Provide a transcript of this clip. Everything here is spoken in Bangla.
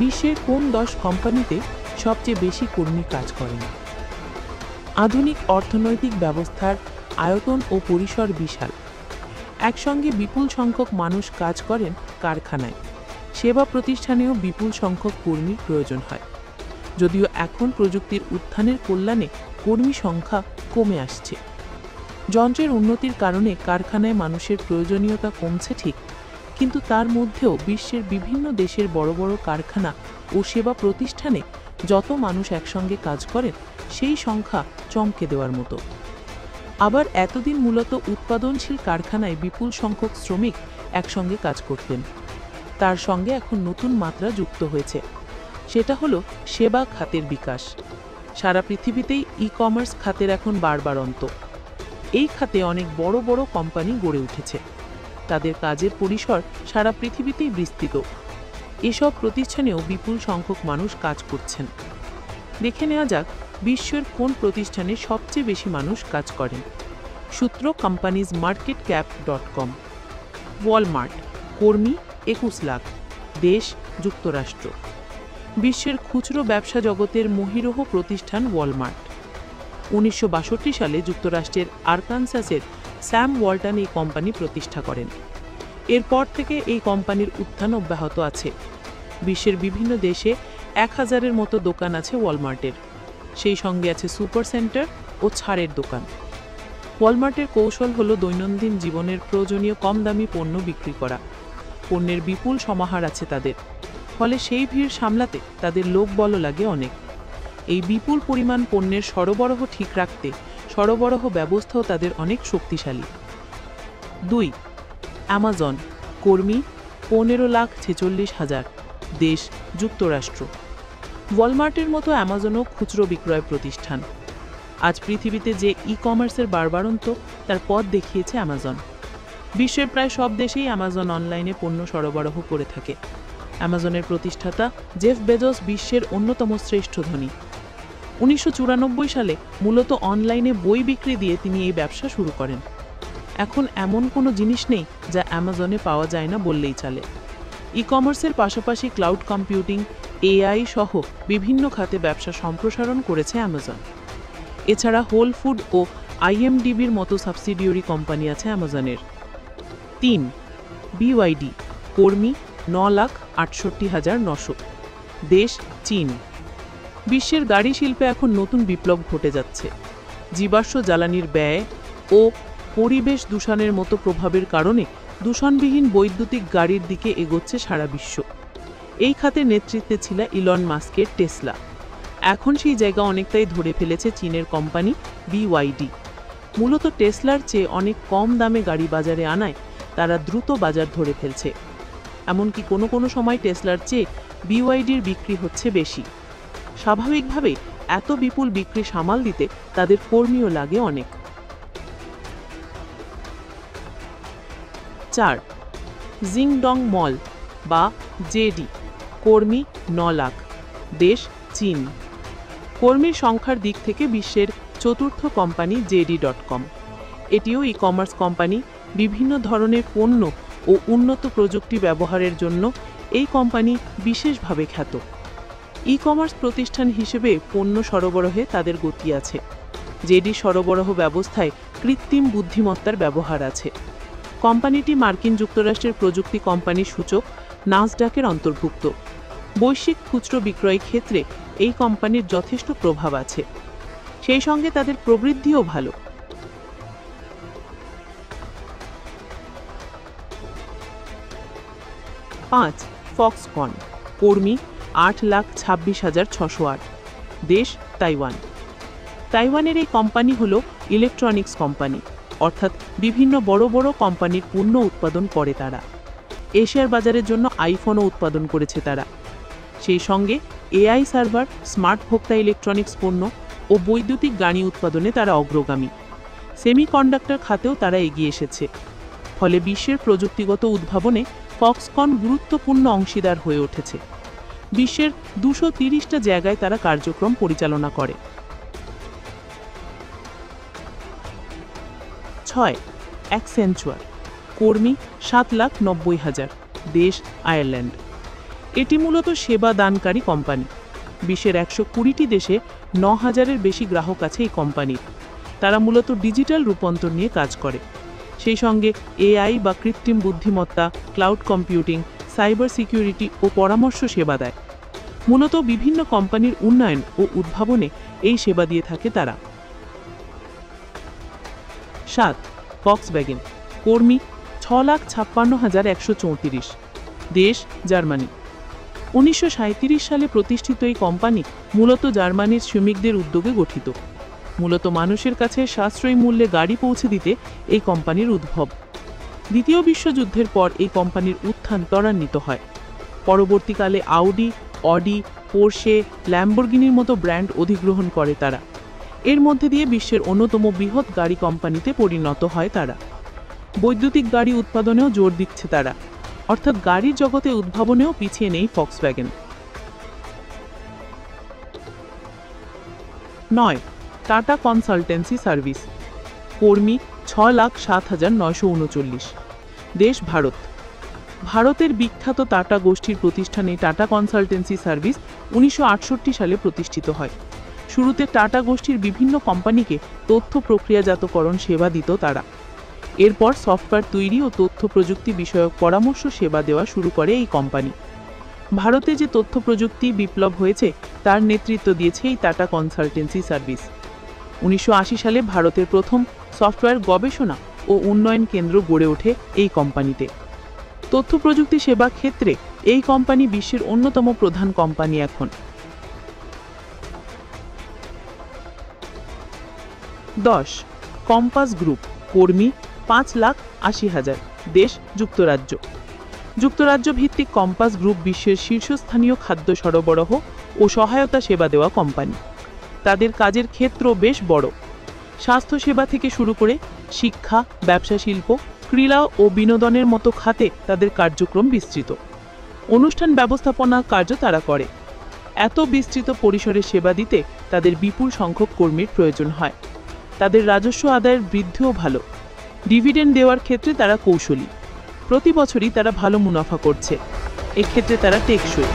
বিশ্বের কোন 10 কোম্পানিতে সবচেয়ে বেশি কর্মী কাজ করেন? আধুনিক অর্থনৈতিক ব্যবস্থার আয়তন ও পরিসর বিশাল। একসঙ্গে বিপুল সংখ্যক মানুষ কাজ করেন কারখানায়। সেবা প্রতিষ্ঠানেও বিপুল সংখ্যক কর্মীর প্রয়োজন হয়। যদিও এখন প্রযুক্তির উত্থানের কল্যাণে কর্মী সংখ্যা কমে আসছে। যন্ত্রের উন্নতির কারণে কারখানায় মানুষের প্রয়োজনীয়তা কমছে ঠিক, কিন্তু তার মধ্যেও বিশ্বের বিভিন্ন দেশের বড় বড় কারখানা ও সেবা প্রতিষ্ঠানে যত মানুষ একসঙ্গে কাজ করেন সেই সংখ্যা চমকে দেওয়ার মতো। আবার এতদিন মূলত উৎপাদনশীল কারখানায় বিপুল সংখ্যক শ্রমিক একসঙ্গে কাজ করতেন। তার সঙ্গে এখন নতুন মাত্রা যুক্ত হয়েছে, সেটা হলো সেবা খাতের বিকাশ। সারা পৃথিবীতেই ই-কমার্স খাতের এখন বাড়বাড়ন্ত। এই খাতে অনেক বড় বড় কোম্পানি গড়ে উঠেছে। তাদের কাজের পরিসর সারা পৃথিবীতেই বিস্তৃত। এসব প্রতিষ্ঠানেও বিপুল সংখ্যক মানুষ কাজ করছেন। দেখে নেওয়া যাক বিশ্বের কোন প্রতিষ্ঠানে সবচেয়ে বেশি মানুষ কাজ করেন। সূত্র companiesmarketcap.com। ওয়ালমার্ট, কর্মী 21 লাখ, দেশ যুক্তরাষ্ট্র। বিশ্বের খুচরো ব্যবসা জগতের মহিরহ প্রতিষ্ঠান ওয়ালমার্ট। 1962 সালে যুক্তরাষ্ট্রের আরকানসাসের স্যাম ওয়ালটন এই কোম্পানি প্রতিষ্ঠা করেন। এরপর থেকে এই কোম্পানির উত্থান অব্যাহত আছে। বিশ্বের বিভিন্ন দেশে 1000-এর মতো দোকান আছে ওয়ালমার্টের। সেই সঙ্গে আছে সুপার সেন্টার ও ছাড়ের দোকান। ওয়ালমার্টের কৌশল হলো দৈনন্দিন জীবনের প্রয়োজনীয় কম দামি পণ্য বিক্রি করা। পণ্যের বিপুল সমাহার আছে তাদের, ফলে সেই ভিড় সামলাতে তাদের লোকবল লাগে অনেক। এই বিপুল পরিমাণ পণ্যের সরবরাহ ঠিক রাখতে সরবরাহ ব্যবস্থাও তাদের অনেক শক্তিশালী। 2. অ্যামাজন, কর্মী 15,46,000, দেশ যুক্তরাষ্ট্র। ওয়ালমার্টের মতো অ্যামাজনও খুচরো বিক্রয় প্রতিষ্ঠান। আজ পৃথিবীতে যে ই-কমার্সের বাড়বাড়ন্ত তার পথ দেখিয়েছে অ্যামাজন। বিশ্বের প্রায় সব দেশেই অ্যামাজন অনলাইনে পণ্য সরবরাহ করে থাকে। অ্যামাজনের প্রতিষ্ঠাতা জেফ বেজোস বিশ্বের অন্যতম শ্রেষ্ঠ ধনী। 1994 সালে মূলত অনলাইনে বই বিক্রি দিয়ে তিনি এই ব্যবসা শুরু করেন। এখন এমন কোনো জিনিস নেই যা অ্যামাজনে পাওয়া যায় না বললেই চলে। ই-কমার্সের পাশাপাশি ক্লাউড কম্পিউটিং, এআই সহ বিভিন্ন খাতে ব্যবসা সম্প্রসারণ করেছে অ্যামাজন। এছাড়া হোল ফুড ও আইএমডিবির মতো সাবসিডিয়ারি কোম্পানি আছে অ্যামাজনের। 3. বিওয়াইডি, কর্মী 9,68,900, দেশ চীন। বিশ্বের গাড়ি শিল্পে এখন নতুন বিপ্লব ঘটে যাচ্ছে। জীবাশ্ম জ্বালানির ব্যয় ও পরিবেশ দূষণের মতো প্রভাবের কারণে দূষণবিহীন বৈদ্যুতিক গাড়ির দিকে এগোচ্ছে সারা বিশ্ব। এই খাতে নেতৃত্বে ছিল ইলন মাস্কের টেসলা। এখন সেই জায়গা অনেকটাই ধরে ফেলেছে চীনের কোম্পানি বিওয়াইডি। মূলত টেসলার চেয়ে অনেক কম দামে গাড়ি বাজারে আনায় তারা দ্রুত বাজার ধরে ফেলছে। এমনকি কোনো কোনো সময় টেসলার চেয়ে বিওয়াইডির বিক্রি হচ্ছে বেশি। স্বাভাবিকভাবে এত বিপুল বিক্রি সামাল দিতে তাদের কর্মীও লাগে অনেক। 4. জিংডং মল বা জেডি, কর্মী 9 লাখ, দেশ চীন। কর্মীর সংখ্যার দিক থেকে বিশ্বের চতুর্থ কোম্পানি JD.com। এটিও ই-কমার্স কোম্পানি। বিভিন্ন ধরনের পণ্য ও উন্নত প্রযুক্তি ব্যবহারের জন্য এই কোম্পানি বিশেষভাবে খ্যাত। ই-কমার্স প্রতিষ্ঠান হিসেবে পণ্য সরবরাহে তাদের গতি আছে। জেডি সরবরাহ ব্যবস্থায় কৃত্রিম বুদ্ধিমত্তার ব্যবহার আছে। কোম্পানিটি মার্কিন যুক্তরাষ্ট্রের প্রযুক্তি কোম্পানি সূচক নাসডাকের অন্তর্ভুক্ত। বৈশ্বিক খুচরো বিক্রয় ক্ষেত্রে এই কোম্পানির যথেষ্ট প্রভাব আছে। সেই সঙ্গে তাদের প্রবৃদ্ধিও ভালো। 5. ফক্সকন, কর্মী 8,26,608, দেশ তাইওয়ান। তাইওয়ানের এই কোম্পানি হলো ইলেকট্রনিক্স কোম্পানি, অর্থাৎ বিভিন্ন বড় বড় কোম্পানির পণ্য উৎপাদন করে তারা। এশিয়ার বাজারের জন্য আইফোনও উৎপাদন করেছে তারা। সেই সঙ্গে এআই সার্ভার, স্মার্ট ভোক্তা ইলেকট্রনিক্স পণ্য ও বৈদ্যুতিক গাড়ি উৎপাদনে তারা অগ্রগামী। সেমিকন্ডাক্টর খাতেও তারা এগিয়ে এসেছে। ফলে বিশ্বের প্রযুক্তিগত উদ্ভাবনে ফক্সকন গুরুত্বপূর্ণ অংশীদার হয়ে উঠেছে। বিশ্বের 230টা জায়গায় তারা কার্যক্রম পরিচালনা করে। 6. অ্যাকসেঞ্চুয়ার, কর্মী 7,90,000, দেশ আয়ারল্যান্ড। এটি মূলত সেবা দানকারী কোম্পানি। বিশ্বের 120টি দেশে 9,000-এর বেশি গ্রাহক আছে এই কোম্পানির। তারা মূলত ডিজিটাল রূপান্তর নিয়ে কাজ করে। সেই সঙ্গে এআই বা কৃত্রিম বুদ্ধিমত্তা, ক্লাউড কম্পিউটিং, সাইবার সিকিউরিটি ও পরামর্শ সেবা দেয়। মূলত বিভিন্ন কোম্পানির উন্নয়ন ও উদ্ভাবনে এই সেবা দিয়ে থাকে তারা। 7. ফক্সওয়াগেন। কর্মী 6,56,134। দেশ জার্মানি। 1937 সালে প্রতিষ্ঠিত এই কোম্পানি মূলত জার্মানির শ্রমিকদের উদ্যোগে গঠিত। মূলত মানুষের কাছে সাশ্রয়ী মূল্যে গাড়ি পৌঁছে দিতে এই কোম্পানির উদ্ভব। দ্বিতীয় বিশ্বযুদ্ধের পর এই কোম্পানির উত্থান ত্বরান্বিত হয়। পরবর্তীকালে আউডি, অডি, পোর্শে, ল্যাম্বরগিনির মতো ব্র্যান্ড অধিগ্রহণ করে তারা। এর মধ্যে দিয়ে বিশ্বের অন্যতম বৃহৎ গাড়ি কোম্পানিতে পরিণত হয় তারা। বৈদ্যুতিক গাড়ি উৎপাদনেও জোর দিচ্ছে তারা, অর্থাৎ গাড়ির জগতে উদ্ভাবনেও পিছিয়ে নেই ফক্সওয়াগেন। 9. Tata consultancy service. কর্মী 6,07,939। দেশ ভারত। ভারতের বিখ্যাত টাটা গোষ্ঠীর প্রতিষ্ঠান এই টাটা কনসালটেন্সি সার্ভিস 1968 সালে প্রতিষ্ঠিত হয়। শুরুতে টাটা গোষ্ঠীর বিভিন্ন কোম্পানিকে তথ্য প্রক্রিয়াজাতকরণ সেবা দিত তারা। এরপর সফটওয়্যার তৈরি ও তথ্য প্রযুক্তি বিষয়ক পরামর্শ সেবা দেওয়া শুরু করে এই কোম্পানি। ভারতে যে তথ্য প্রযুক্তি বিপ্লব হয়েছে তার নেতৃত্ব দিয়েছে এই টাটা কনসালটেন্সি সার্ভিস। 1980 সালে ভারতের প্রথম সফটওয়্যার গবেষণা ও উন্নয়ন কেন্দ্র গড়ে ওঠে এই কোম্পানিতে। তথ্য প্রযুক্তি সেবা ক্ষেত্রে এই কোম্পানি বিশ্বের অন্যতম প্রধান কোম্পানি এখন। 10. Compass group. কর্মী 5,80,000। দেশ যুক্তরাজ্য। যুক্তরাজ্য ভিত্তিক কম্পাস গ্রুপ বিশ্বের শীর্ষস্থানীয় খাদ্য সরবরাহ ও সহায়তা সেবা দেওয়া কোম্পানি। তাদের কাজের ক্ষেত্র বেশ বড়। স্বাস্থ্যসেবা থেকে শুরু করে শিক্ষা, ব্যবসা শিল্প, ক্রীড়া ও বিনোদনের মতো খাতে তাদের কার্যক্রম বিস্তৃত। অনুষ্ঠান ব্যবস্থাপনা কার্য তারা করে। এত বিস্তৃত পরিসরে সেবা দিতে তাদের বিপুল সংখ্যক কর্মীর প্রয়োজন হয়। তাদের রাজস্ব আদায়ের বৃদ্ধিও ভালো। ডিভিডেন্ড দেওয়ার ক্ষেত্রে তারা কৌশলী। প্রতি বছরই তারা ভালো মুনাফা করছে। এক্ষেত্রে তারা টেকসই।